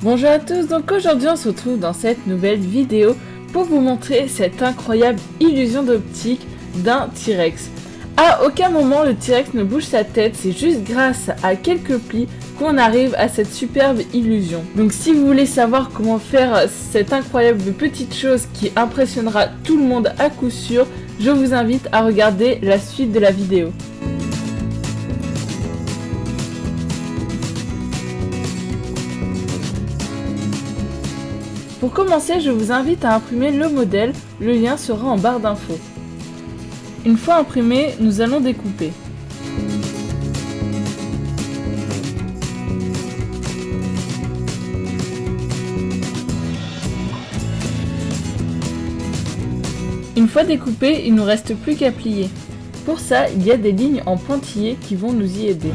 Bonjour à tous, donc aujourd'hui on se retrouve dans cette nouvelle vidéo pour vous montrer cette incroyable illusion d'optique d'un T-Rex. À aucun moment le T-Rex ne bouge sa tête, c'est juste grâce à quelques plis qu'on arrive à cette superbe illusion. Donc si vous voulez savoir comment faire cette incroyable petite chose qui impressionnera tout le monde à coup sûr, je vous invite à regarder la suite de la vidéo. Pour commencer, je vous invite à imprimer le modèle, le lien sera en barre d'infos. Une fois imprimé, nous allons découper. Une fois découpé, il ne nous reste plus qu'à plier. Pour ça, il y a des lignes en pointillés qui vont nous y aider.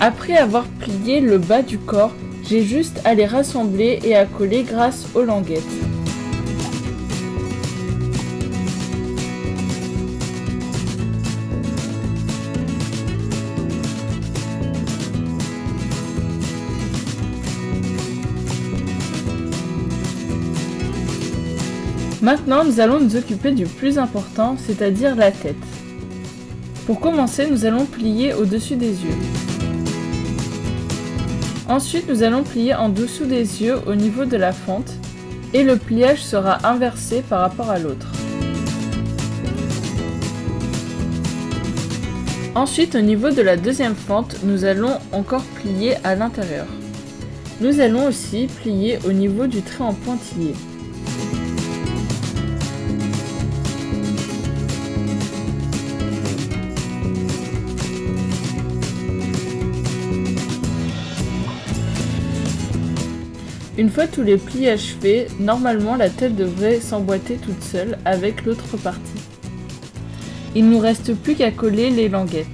Après avoir plié le bas du corps, j'ai juste à les rassembler et à coller grâce aux languettes. Maintenant, nous allons nous occuper du plus important, c'est-à-dire la tête. Pour commencer, nous allons plier au-dessus des yeux. Ensuite, nous allons plier en dessous des yeux au niveau de la fente et le pliage sera inversé par rapport à l'autre. Ensuite, au niveau de la deuxième fente, nous allons encore plier à l'intérieur. Nous allons aussi plier au niveau du trait en pointillé. Une fois tous les plis achevés, normalement la tête devrait s'emboîter toute seule avec l'autre partie. Il ne nous reste plus qu'à coller les languettes.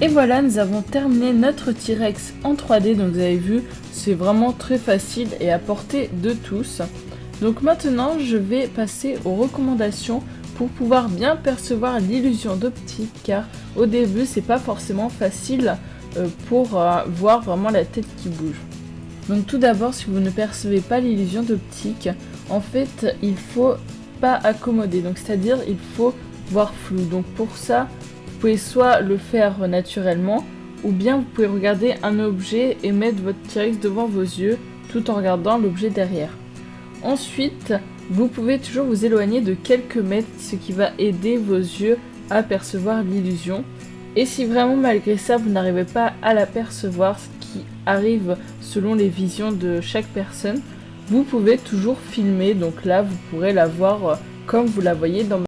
Et voilà, nous avons terminé notre T-Rex en 3D, donc vous avez vu, c'est vraiment très facile et à portée de tous. Donc maintenant, je vais passer aux recommandations pour pouvoir bien percevoir l'illusion d'optique, car au début, c'est pas forcément facile pour voir vraiment la tête qui bouge. Donc tout d'abord, si vous ne percevez pas l'illusion d'optique, en fait, il faut pas accommoder, donc c'est-à-dire il faut voir flou. Donc pour ça, vous pouvez soit le faire naturellement, ou bien vous pouvez regarder un objet et mettre votre T-Rex devant vos yeux tout en regardant l'objet derrière. Ensuite, vous pouvez toujours vous éloigner de quelques mètres, ce qui va aider vos yeux à percevoir l'illusion. Et si vraiment malgré ça vous n'arrivez pas à la percevoir, ce qui arrive selon les visions de chaque personne, vous pouvez toujours filmer. Donc là, vous pourrez la voir comme vous la voyez dans